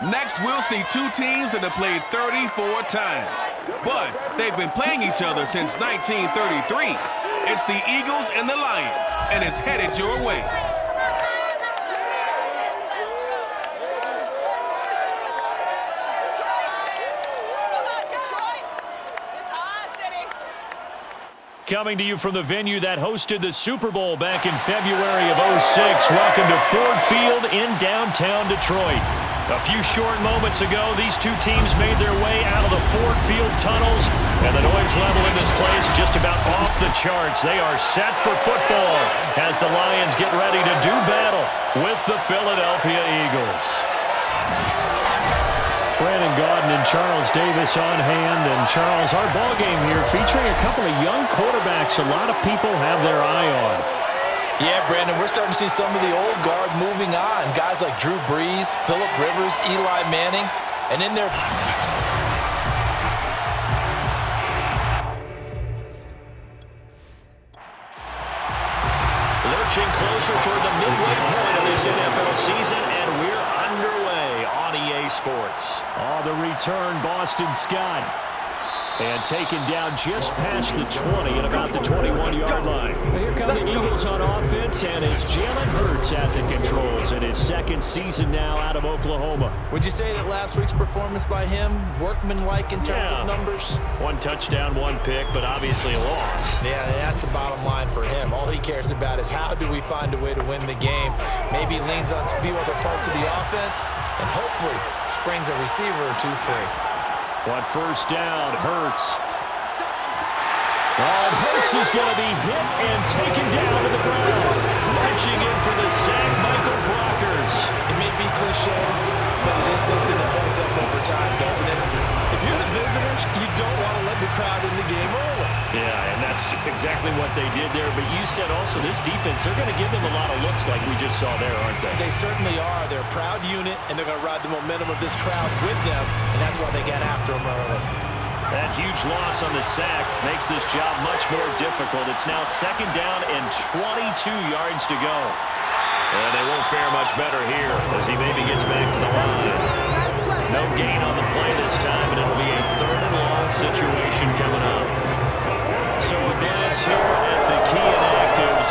Next, we'll see two teams that have played 34 times. But they've been playing each other since 1933. It's the Eagles and the Lions, and it's headed your way. Coming to you from the venue that hosted the Super Bowl back in February of '06. Welcome to Ford Field in downtown Detroit. A few short moments ago, these two teams made their way out of the Ford Field tunnels, and the noise level in this place just about off the charts. They are set for football as the Lions get ready to do battle with the Philadelphia Eagles. Brandon Gaudin and Charles Davis on hand. And Charles, our ball game here featuring a couple of young quarterbacks a lot of people have their eye on. Yeah, Brandon, we're starting to see some of the old guard moving on. Guys like Drew Brees, Phillip Rivers, Eli Manning, and in their... Lurching closer toward the midway point of this NFL season, and we're underway on EA Sports. On the return, Boston Scott. And taken down just past the 20 at about the 21-yard line. Here come the Eagles on offense, and it's Jalen Hurts at the controls in his second season now out of Oklahoma. Would you say that last week's performance by him, workmanlike in terms of numbers? One touchdown, one pick, but obviously a loss. Yeah, that's the bottom line for him. All he cares about is how do we find a way to win the game. Maybe leans on a few other parts of the offense, and hopefully springs a receiver or two free. On first down, Hurts. And Hurts is going to be hit and taken down to the ground. Reaching in for the sack, Michael Brockers. It may be cliche, but it is something that holds up over time, doesn't it? If you're the visitors, you don't want to let the crowd in the game early. Yeah, and that's exactly what they did there. But you said also this defense, they're going to give them a lot of looks like we just saw there, aren't they? They certainly are. They're a proud unit, and they're going to ride the momentum of this crowd with them, and that's why they got after them early. That huge loss on the sack makes this job much more difficult. It's now second down and 22 yards to go. And they won't fare much better here as he maybe gets back to the line. No gain on the play this time, and it'll be a third and long situation coming up. So a glance here at the key inactives.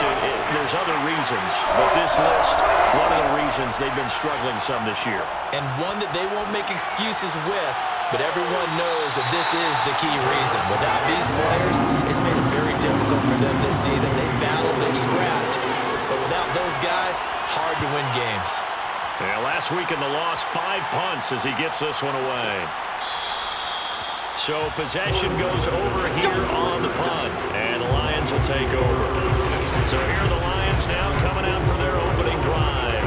There's other reasons, but this list, one of the reasons they've been struggling some this year. And one that they won't make excuses with, but everyone knows that this is the key reason. Without these players, it's made it very difficult for them this season. They've battled, they've scrapped, but without those guys, hard to win games. Yeah, last week in the loss, 5 punts as he gets this one away. So possession goes over here on the punt, and the Lions will take over. So here are the Lions now coming out for their opening drive.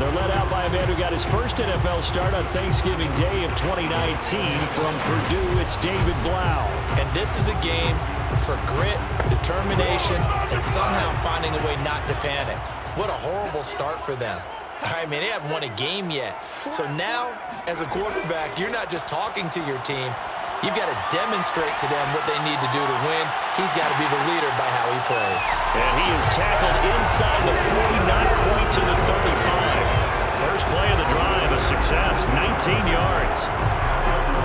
They're led out by a man who got his first NFL start on Thanksgiving Day of 2019 from Purdue. It's David Blau. And this is a game for grit, determination, and somehow finding a way not to panic. What a horrible start for them. I mean, they haven't won a game yet. So now, as a quarterback, you're not just talking to your team. You've got to demonstrate to them what they need to do to win. He's got to be the leader by how he plays. And he is tackled inside the 40, not quite to the 35. First play of the drive, a success, 19 yards.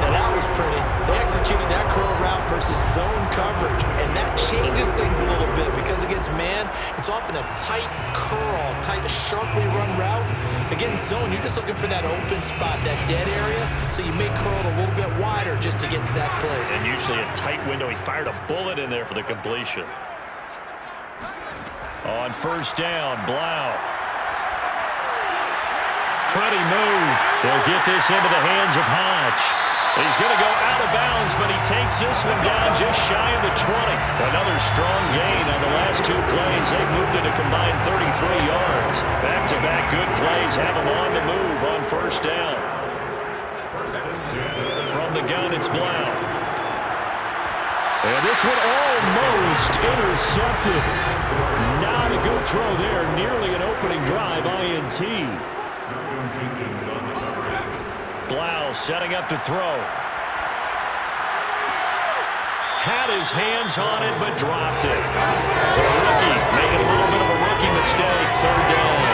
Now that was pretty. They executed that curl route versus zone coverage, and that changes things a little bit because against man, it's often a tight curl, tight, sharply run route. Against zone, you're just looking for that open spot, that dead area, so you may curl it a little bit wider just to get to that place. And usually a tight window. He fired a bullet in there for the completion. On first down, Blau. Pretty move. They'll get this into the hands of Hodge. He's going to go out of bounds, but he takes this one down just shy of the 20. Another strong gain on the last two plays. They've moved it a combined 33 yards. Back-to-back good plays have them on the move on first down. From the gun, it's Blau. And this one almost intercepted. Not a good throw there. Nearly an opening drive, INT. Blau setting up to throw. Had his hands on it, but dropped it. The rookie making a little bit of a rookie mistake. Third down.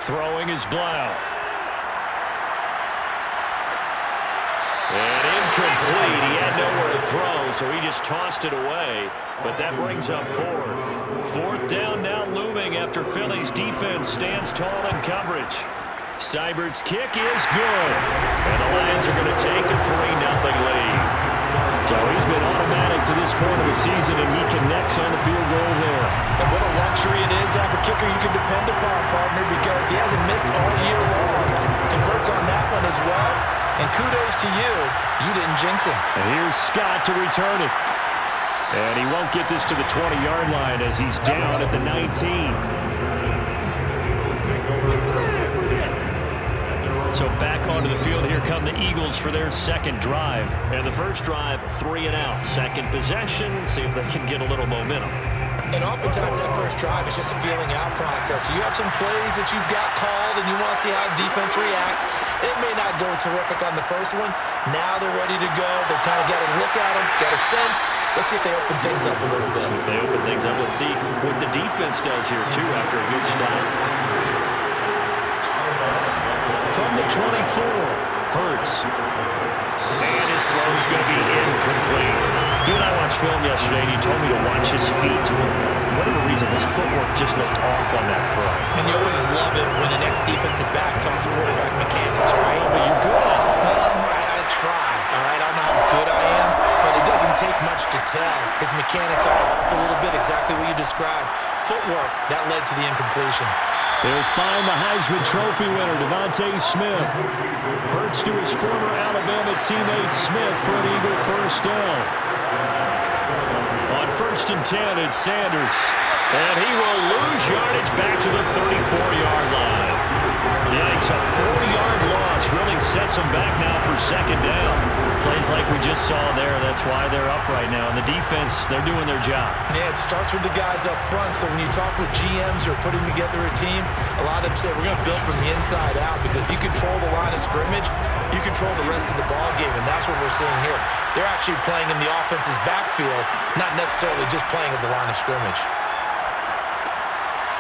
Throwing is Blau. And incomplete. He had nowhere to throw, so he just tossed it away. But that brings up fourth. Fourth down now looming after Philly's defense stands tall in coverage. Seibert's kick is good. And the Lions are going to take a 3-0 lead. So he's been automatic to this point of the season, and he connects on the field goal there. And what a luxury it is to have a kicker you can depend upon, partner, because he hasn't missed all year long. Converts on that one as well. And kudos to you. You didn't jinx him. And here's Scott to return it. And he won't get this to the 20-yard line as he's down at the 19. So back onto the field, here come the Eagles for their second drive. And the first drive, 3 and out. Second possession, see if they can get a little momentum. And oftentimes that first drive is just a feeling out process. You have some plays that you've got called and you want to see how defense reacts. It may not go terrific on the first one. Now they're ready to go. They've kind of got to look at them, got a sense. Let's see if they open things up a little bit. If they open things up, let's see what the defense does here, too, after a good stop. From the 24, Hurts. And his throw is going to be incomplete. You and I watched film yesterday, and he told me to watch his feet. For whatever reason, his footwork just looked off on that throw. And you always love it when an ex-defensive back talks quarterback mechanics, right? But you're good. I try, all right? I don't know how good I am, but it doesn't take much to tell. His mechanics are off a little bit, exactly what you described. Footwork, that led to the incompletion. They'll find the Heisman Trophy winner, Devontae Smith. Hurts to his former Alabama teammate Smith for an Eagle first down. On 1st and 10, it's Sanders. And he will lose yardage back to the 34-yard line. Yikes, a 40-yard loss really sets them back now for second down. Plays like we just saw there, that's why they're up right now. And the defense, they're doing their job. Yeah, it starts with the guys up front. So when you talk with GMs who are putting together a team, a lot of them say we're going to build from the inside out, because if you control the line of scrimmage, you control the rest of the ball game, and that's what we're seeing here. They're actually playing in the offense's backfield, not necessarily just playing at the line of scrimmage.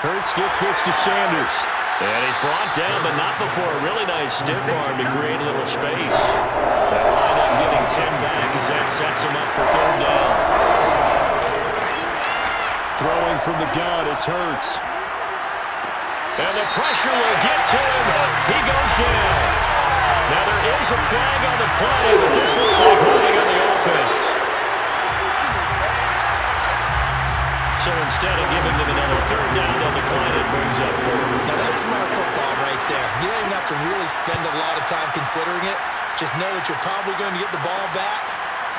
Hurts gets this to Sanders. And he's brought down, but not before a really nice stiff arm to create a little space. That line up getting 10 back as that sets him up for third down. Throwing from the gun, it's Hurts. And the pressure will get to him. He goes down. Now there is a flag on the play, but this looks like holding on the offense. So instead of giving them another third down, they'll decline it, brings up 4. Now that's smart football right there. You don't even have to really spend a lot of time considering it. Just know that you're probably going to get the ball back.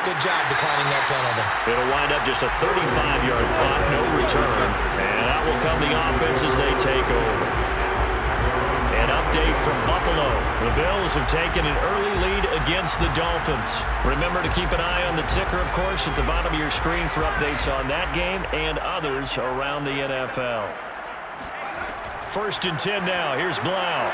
Good job declining that penalty. It'll wind up just a 35-yard punt, no return. And out will come the offense as they take over. An update from Buffalo. The Bills have taken an early lead against the Dolphins. Remember to keep an eye on the ticker, of course, at the bottom of your screen for updates on that game and others around the NFL. 1st and 10 now. Here's Blau.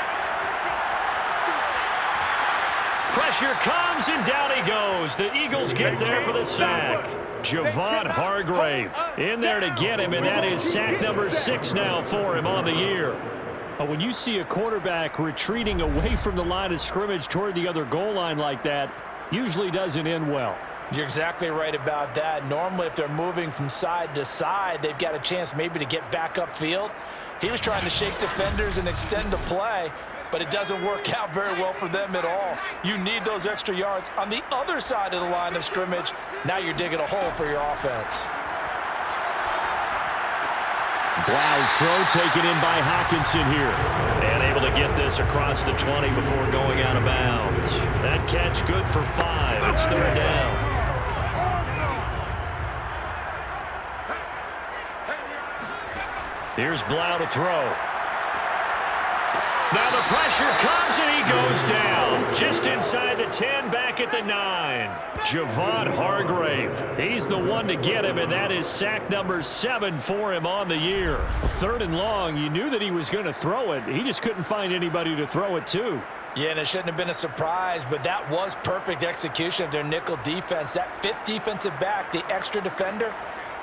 Pressure comes, and down he goes. The Eagles get there for the sack. Javon Hargrave in there to get him, and that is sack number 6 now for him on the year. When you see a quarterback retreating away from the line of scrimmage toward the other goal line like that, usually doesn't end well. You're exactly right about that. Normally, if they're moving from side to side, they've got a chance maybe to get back upfield. He was trying to shake defenders and extend the play, but it doesn't work out very well for them at all. You need those extra yards on the other side of the line of scrimmage. Now you're digging a hole for your offense. Blau's throw taken in by Hawkinson here. And able to get this across the 20 before going out of bounds. That catch good for 5. It's third down. Here's Blau to throw. Now the pressure comes, and he goes down. Just inside the 10, back at the 9. Javon Hargrave. He's the one to get him, and that is sack number 7 for him on the year. 3rd and long, you knew that he was going to throw it. He just couldn't find anybody to throw it to. Yeah, and it shouldn't have been a surprise, but that was perfect execution of their nickel defense. That 5th defensive back, the extra defender,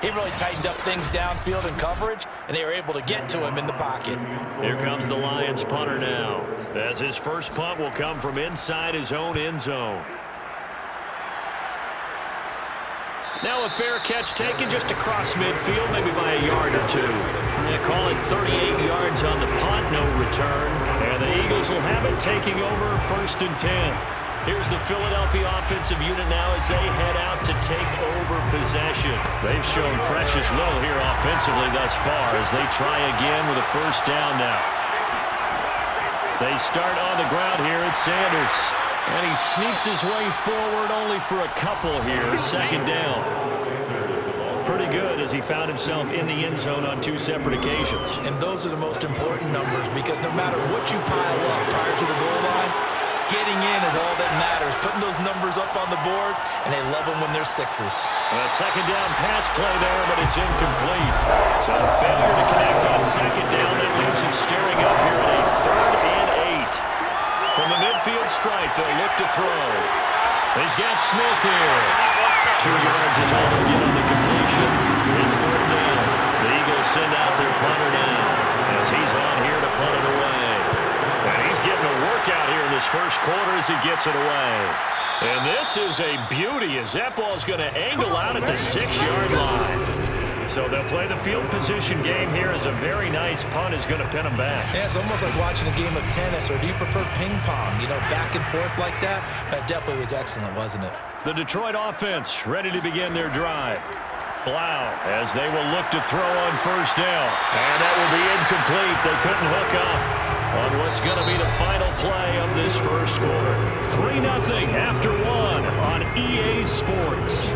He really tightened up things downfield in coverage, and they were able to get to him in the pocket. Here comes the Lions punter now, as his first punt will come from inside his own end zone. Now a fair catch taken just across midfield, maybe by a yard or two. They call it 38 yards on the punt, no return. And the Eagles will have it taking over 1st and 10. Here's the Philadelphia offensive unit now as they head out to take over possession. They've shown precious little here offensively thus far as they try again with a 1st down now. They start on the ground here at Sanders. And he sneaks his way forward only for a couple here. 2nd down. Pretty good as he found himself in the end zone on 2 separate occasions. And those are the most important numbers because no matter what you pile up prior to the goal line, getting in is all that matters. Putting those numbers up on the board, and they love them when they're 6s. A 2nd down pass play there, but it's incomplete. So a failure to connect on 2nd down. That leaves him staring up here at a 3rd and 8. From the midfield stripe, they'll look to throw. He's got Smith here. 2 yards is all they'll get on the completion. It's 4th down. The Eagles send out their punter now as he's on here to punt it away. And he's getting a workout here in this 1st quarter as he gets it away. And this is a beauty as that ball's going to angle out at the 6-yard line. So they'll play the field position game here as a very nice punt is going to pin them back. Yeah, it's almost like watching a game of tennis, or do you prefer ping pong? You know, back and forth like that? That definitely was excellent, wasn't it? The Detroit offense ready to begin their drive. Blau as they will look to throw on 1st down. And that will be incomplete. They couldn't hook up on what's going to be the final play of this 1st quarter. 3-0 after 1 on EA Sports.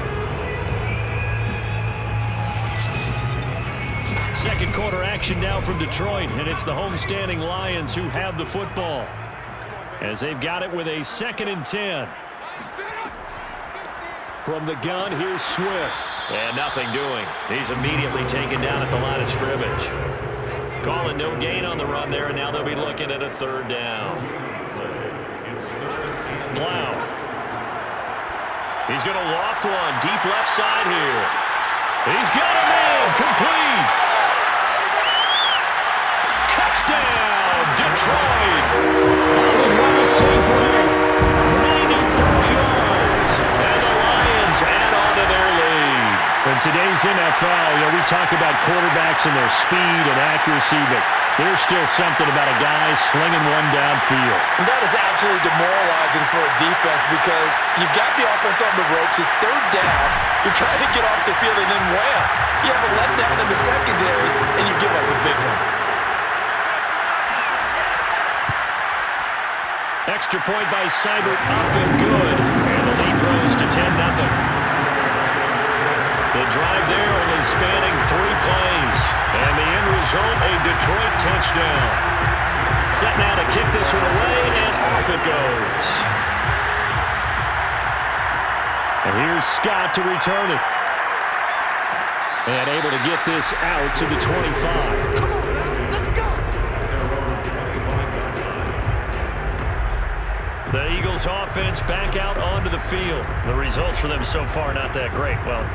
2nd quarter action now from Detroit, and it's the homestanding Lions who have the football as they've got it with a 2nd and 10. From the gun, here's Swift. And nothing doing. He's immediately taken down at the line of scrimmage. Calling no gain on the run there, and now they'll be looking at a 3rd down. Blau. He's going to loft one deep left side here. He's got a man. Complete. Touchdown, Detroit. St. Brown, 94 yards. And the Lions add on to their lead. In today's NFL, we talk about quarterbacks and their speed and accuracy, but there's still something about a guy slinging one downfield. And that is absolutely demoralizing for a defense because you've got the offense on the ropes. It's 3rd down. You're trying to get off the field, and then wham, you have a letdown in the secondary, and you give up a big one. Extra point by Seibert, up and good. And the lead grows to 10-0. The drive there only spanning 3 plays. And the end result, a Detroit touchdown. Set now to kick this one away, and off it goes. And here's Scott to return it. And able to get this out to the 25. The Eagles offense back out onto the field. The results for them so far not that great. Well,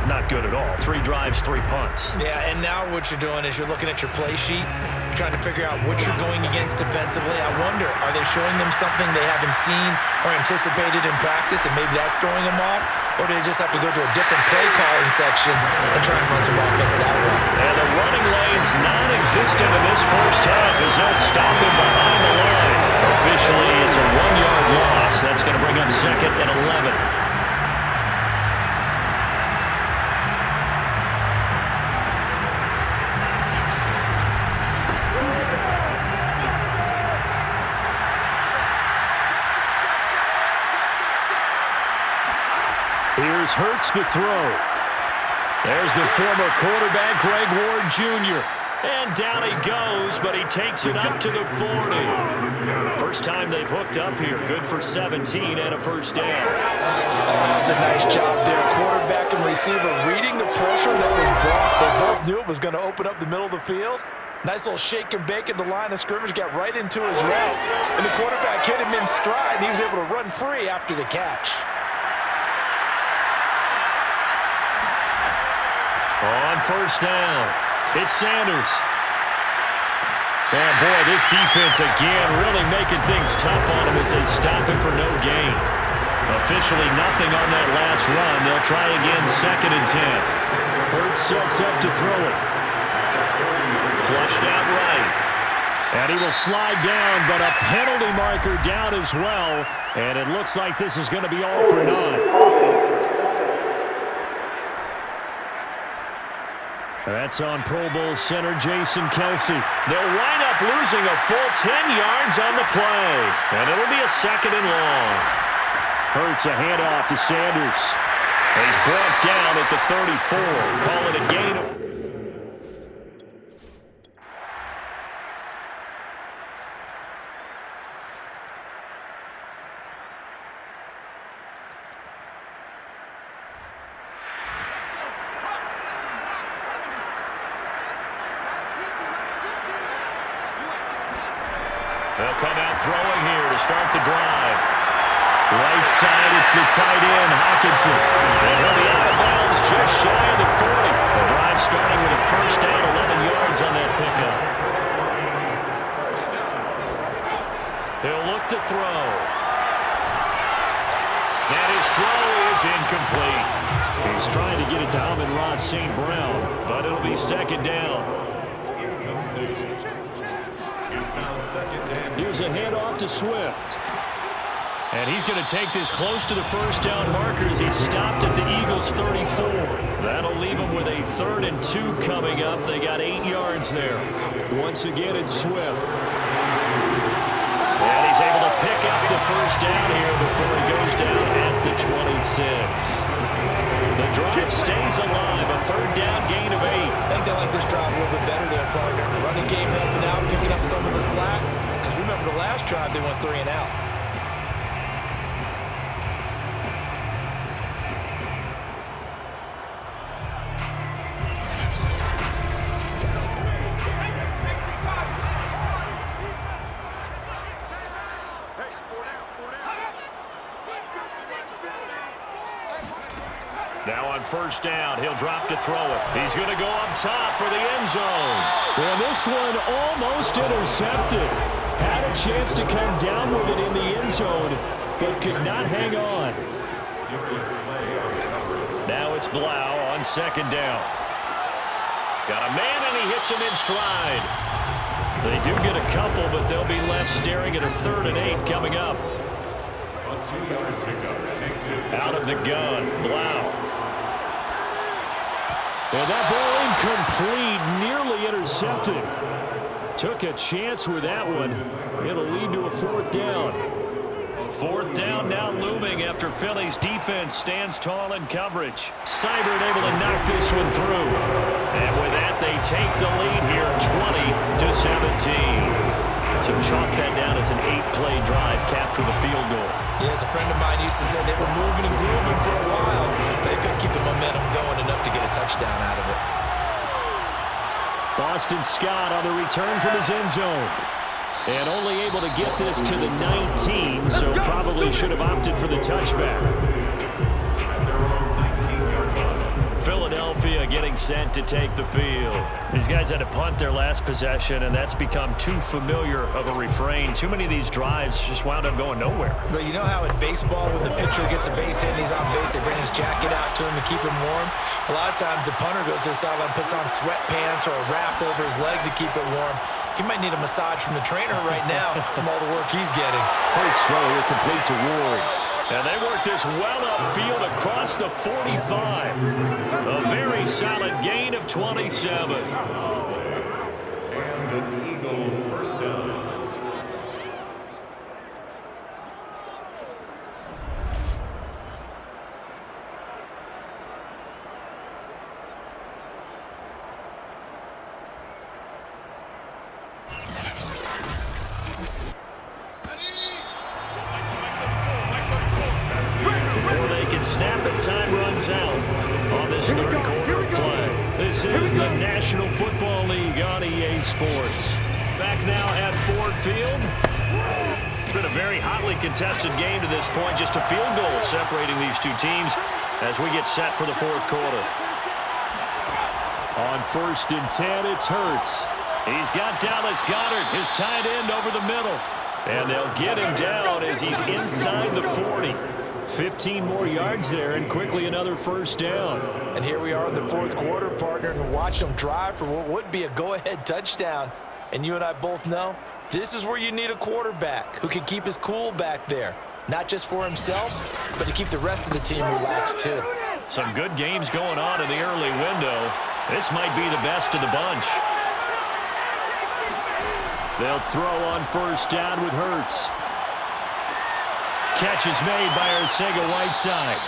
not good at all. 3 drives, 3 punts. Yeah, and now what you're doing is you're looking at your play sheet, trying to figure out what you're going against defensively. I wonder, are they showing them something they haven't seen or anticipated in practice, and maybe that's throwing them off? Or do they just have to go to a different play calling section and try and run some offense that way? And the running lane's non-existent in this 1st half as they'll stop him behind the line. Officially, it's a 1-yard loss. That's going to bring up 2nd and 11. Here's Hurts to throw. There's the former quarterback, Greg Ward Jr. And down he goes, but he takes it up to the 40. First time they've hooked up here. Good for 17 and a 1st down. That's a nice job there. Quarterback and receiver reading the pressure that was brought. They both knew it was going to open up the middle of the field. Nice little shake and bake at the line of scrimmage. Got right into his route. And the quarterback hit him in stride, and he was able to run free after the catch. On first down, it's Sanders. And boy, this defense again really making things tough on him as they stop him for no gain. Officially nothing on that last run. They'll try again, 2nd and 10. Hurts sets up to throw it. Flushed out right. And he will slide down, but a penalty marker down as well. And it looks like this is going to be all for naught. That's on Pro Bowl center Jason Kelsey. They'll wind up losing a full 10 yards on the play. And it'll be a 2nd and long. Hurts a handoff to Sanders. He's brought down at the 34. Call it a gain of... They'll come out throwing here to start the drive. Right side, it's the tight end, Hawkinson. And he'll be out of bounds just shy of the 40. The drive starting with a first down, 11 yards on that pickup. He'll look to throw. And his throw is incomplete. He's trying to get it to Amon-Ra St. Brown, but it'll be 2nd down. Here's a handoff to Swift. And he's going to take this close to the first down marker as he stopped at the Eagles' 34. That'll leave him with a 3rd and 2 coming up. They got 8 yards there. Once again, it's Swift. And he's able to pick up the first down here before he goes down at the 26. The drive stays alive, a 3rd down gain of 8. I think they like this drive a little bit better there, partner. Running game helping out, picking up some of the slack. Because remember the last drive, they went 3 and out. Now on first down, he'll drop to throw it. He's going to go up top for the end zone. Well, this one almost intercepted. Had a chance to come down with it in the end zone, but could not hang on. Now it's Blau on 2nd down. Got a man, and he hits him in stride. They do get a couple, but they'll be left staring at a 3rd and 8 coming up. Out of the gun, Blau. And that ball incomplete, nearly intercepted. Took a chance with that one. It'll lead to a 4th down. 4th down now looming after Philly's defense stands tall in coverage. Seibert able to knock this one through. And with that, they take the lead here, 20-17. So chalk that down as an 8-play drive, capture the field goal. Yeah, as a friend of mine used to say, they were moving and grooving for a while. They couldn't keep the momentum going enough to get a touchdown out of it. Boston Scott on the return from his end zone. And only able to get this to the 19, so probably should have opted for the touchback. Philadelphia getting set to take the field. These guys had to punt their last possession, and that's become too familiar of a refrain. Too many of these drives just wound up going nowhere. But you know how in baseball, when the pitcher gets a base hit and he's on base, they bring his jacket out to him to keep him warm? A lot of times the punter goes to the sideline, puts on sweatpants or a wrap over his leg to keep it warm. He might need a massage from the trainer right now from all the work he's getting. Hurts throw here complete to Ward. And they work this well upfield across the 45. A very solid gain of 27. And the Eagles first down. Snap it, time runs out on this 3rd quarter of play. This is the National Football League on EA Sports. Back now at Ford Field. It's been a very hotly contested game to this point. Just a field goal separating these two teams as we get set for the 4th quarter. On 1st and 10, it's Hurts. He's got Dallas Goedert, his tight end, over the middle. And they'll get him down as he's inside the 40. 15 more yards there, and quickly another first down. And here we are in the fourth quarter, partner, and watch them drive for what would be a go-ahead touchdown. And you and I both know this is where you need a quarterback who can keep his cool back there. Not just for himself, but to keep the rest of the team relaxed too. Some good games going on in the early window. This might be the best of the bunch. They'll throw on first down with Hurts. Catch is made by Arcega-Whiteside.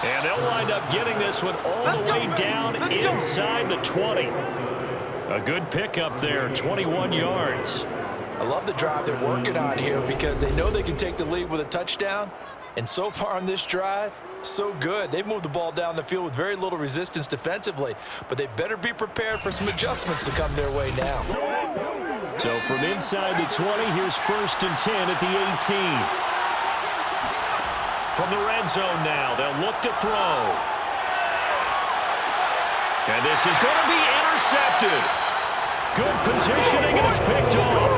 And they'll wind up getting this one all the way down inside the 20. A good pickup there, 21 yards. I love the drive they're working on here because they know they can take the lead with a touchdown. And so far on this drive, so good. They've moved the ball down the field with very little resistance defensively, but they better be prepared for some adjustments to come their way now. So from inside the 20, here's 1st and 10 at the 18. From the red zone now, they'll look to throw. And this is going to be intercepted. Good positioning, and it's picked off.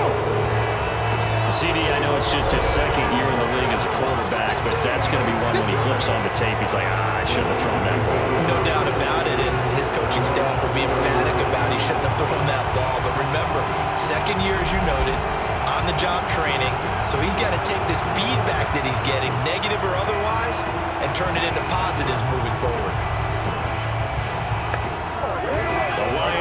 CD, I know it's just his second year in the league as a quarterback, but that's going to be one when he flips on the tape. He's like, I shouldn't have thrown that ball. No doubt about it, and his coaching staff will be emphatic about he shouldn't have thrown that ball. But remember, second year, as you noted, on-the-job training, so he's got to take this feedback that he's getting, negative or otherwise, and turn it into positives moving forward.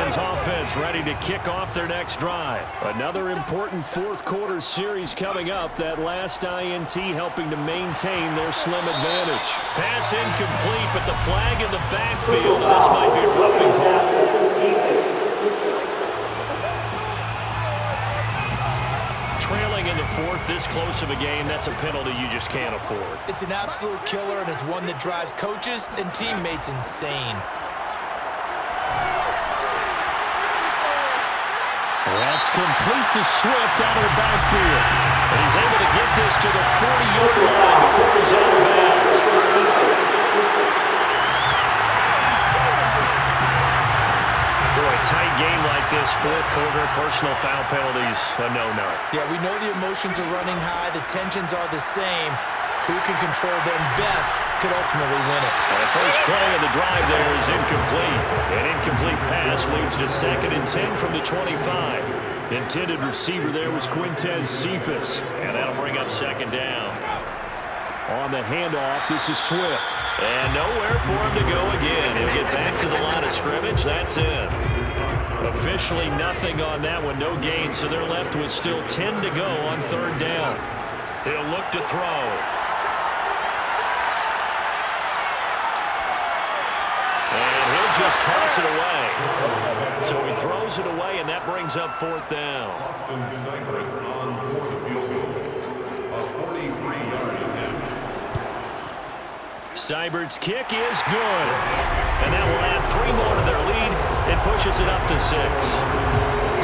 Offense ready to kick off their next drive. Another important fourth quarter series coming up. That last INT helping to maintain their slim advantage. Pass incomplete, but the flag in the backfield. This might be a roughing call. Trailing in the fourth, this close of a game, that's a penalty you just can't afford. It's an absolute killer, and it's one that drives coaches and teammates insane. That's complete to Swift out of the backfield. And he's able to get this to the 40-yard line before he's out of bounds. Boy, tight game like this, fourth quarter, personal foul penalties, a no-no. Yeah, we know the emotions are running high, the tensions are the same. Who can control them best could ultimately win it. And the first play of the drive there is incomplete. An incomplete pass leads to 2nd and 10 from the 25. Intended receiver there was Quintez Cephas. And that'll bring up 2nd down. On the handoff, this is Swift. And nowhere for him to go again. He'll get back to the line of scrimmage. That's it. Officially nothing on that one, no gain. So they're left with still 10 to go on 3rd down. He'll look to throw. And he'll just toss it away. So he throws it away, and that brings up 4th down. Seibert's kick is good. And that will add 3 more to their lead. It pushes it up to 6.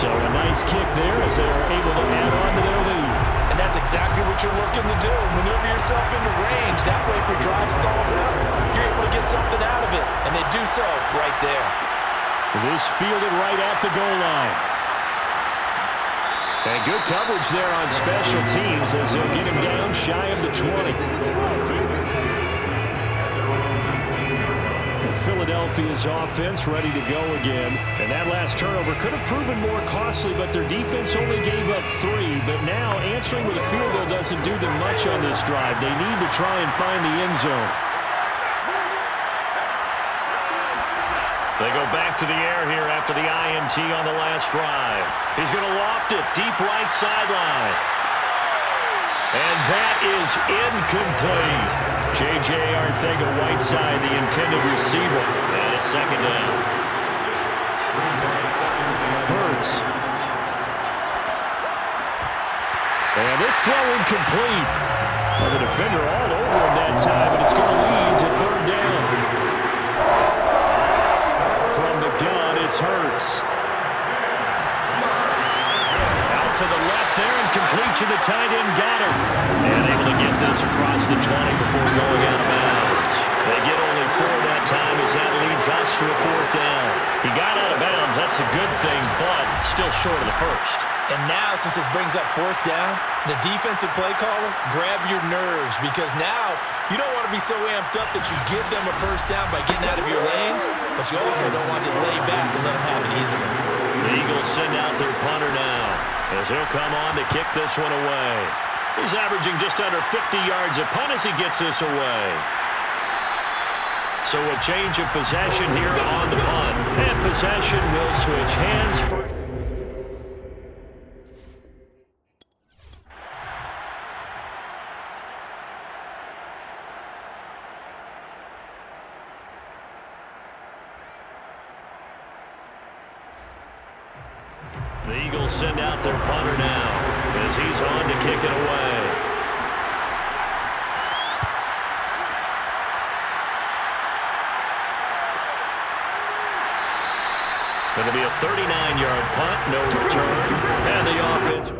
So a nice kick there as they're able to add on to their lead. And that's exactly what you're looking to do. Maneuver yourself into range. That way, if your drive stalls out, you're able to get something out of it. And they do so right there. This fielded right at the goal line. And good coverage there on special teams as they'll get him down shy of the 20. Philadelphia's offense ready to go again. And that last turnover could have proven more costly, but their defense only gave up 3. But now answering with a field goal doesn't do them much on this drive. They need to try and find the end zone. They go back to the air here after the INT on the last drive. He's going to loft it deep right sideline. And that is incomplete. J.J. Arcega-Whiteside, the intended receiver. And it's 2nd down. Hurts. And this throw incomplete. Well, the defender all over him that time, and it's going to lead to 3rd down. From the gun, it's Hurts. To the left there and complete to the tight end Goddard. And able to get this across the 20 before going out of bounds. They get only 4 that time as that leads us to a 4th down. He got out of bounds That's a good thing, but still short of the first. And now, since this brings up fourth down, the defensive play caller, grab your nerves, because now you don't want to be so amped up that you give them a first down by getting out of your lanes, but you also don't want to just lay back and let them have it easily. The Eagles send out their punter now, as he'll come on to kick this one away. He's averaging just under 50 yards a punt as he gets this away. So a change of possession here on the punt. And possession will switch hands for... The Eagles send out their punter now as he's on to kick it away. It'll be a 39-yard punt, no return, and the offense.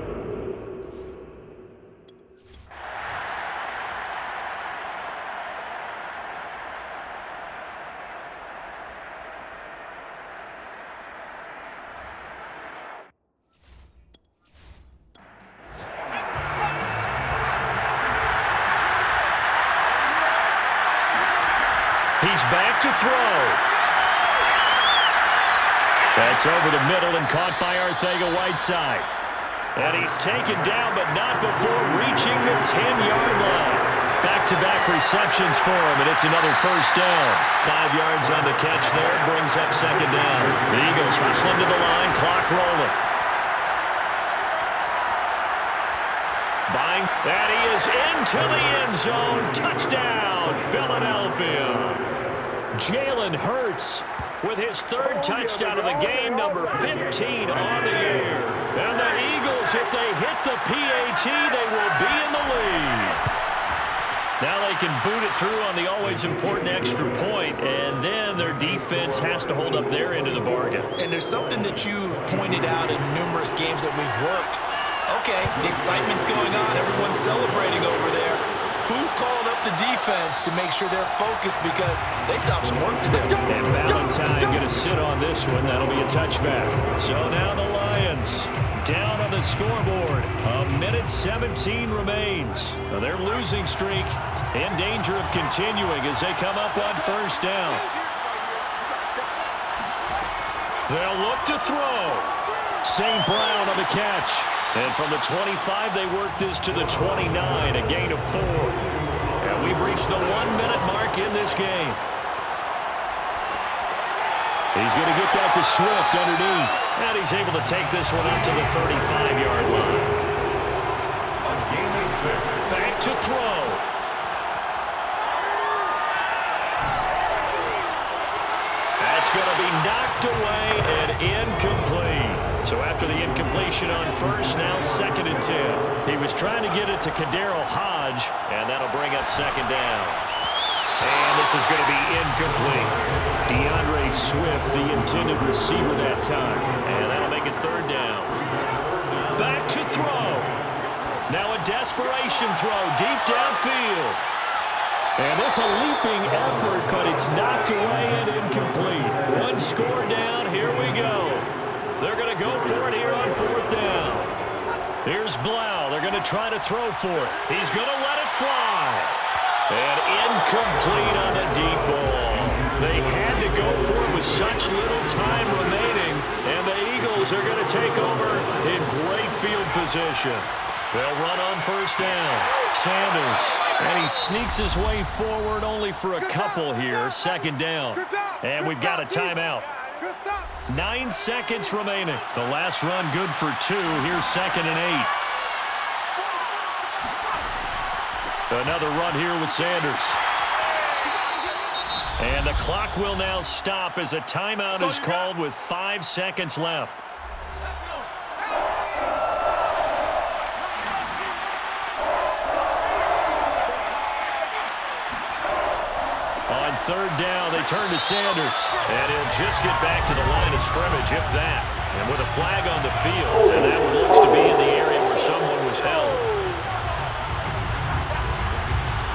He's back to throw. That's over the middle and caught by Arcega-Whiteside. And he's taken down, but not before reaching the 10-yard line. Back-to-back receptions for him, and it's another first down. 5 yards on the catch there, brings up second down. The Eagles hustling to the line, clock rolling. Buying, and he is into the end zone. Touchdown, Philadelphia. Jalen Hurts with his third touchdown of the game, number 15 on the year. And the Eagles, if they hit the PAT, they will be in the lead. Now they can boot it through on the always important extra point, and then their defense has to hold up their end of the bargain. And there's something that you've pointed out in numerous games that we've worked. Okay, the excitement's going on. Everyone's celebrating over there. Who's calling up the defense to make sure they're focused, because they still have some work to do? And Valentine going to sit on this one. That'll be a touchback. So now the Lions down on the scoreboard. A minute 17 remains. Now their losing streak in danger of continuing as they come up on first down. They'll look to throw. St. Brown on the catch. And from the 25, they work this to the 29, a gain of 4. And we've reached the 1-minute mark in this game. He's going to get that to Swift underneath. And he's able to take this one up to the 35-yard line. Back to throw. That's going to be knocked away and incomplete. So after the incompletion on first, now 2nd and 10. He was trying to get it to Kadero Hodge, and that'll bring up second down. And this is going to be incomplete. DeAndre Swift, the intended receiver that time. And that'll make it third down. Back to throw. Now a desperation throw deep downfield. And it's a leaping effort, but it's knocked away and incomplete. One score down, here we go. They're going to go for it here on fourth down. Here's Blau. They're going to try to throw for it. He's going to let it fly. And incomplete on the deep ball. They had to go for it with such little time remaining, and the Eagles are going to take over in great field position. They'll run on first down. Sanders, and he sneaks his way forward only for a couple here. Second down. And we've got a timeout. 9 seconds remaining. The last run good for 2. Here's 2nd and 8. Another run here with Sanders. And the clock will now stop as a timeout is called with 5 seconds left. On third down, they turn to Sanders. And he'll just get back to the line of scrimmage, if that. And with a flag on the field, and that one looks to be in the area where someone was held.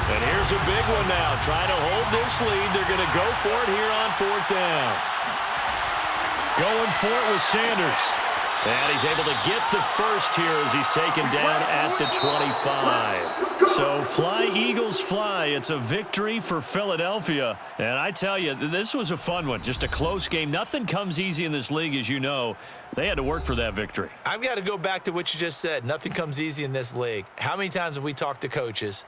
And here's a big one now. Trying to hold this lead. They're going to go for it here on fourth down. Going for it with Sanders. And he's able to get the first here as he's taken down at the 25. So fly, Eagles, fly. It's a victory for Philadelphia. And I tell you, this was a fun one. Just a close game. Nothing comes easy in this league, as you know. They had to work for that victory. I've got to go back to what you just said. Nothing comes easy in this league. How many times have we talked to coaches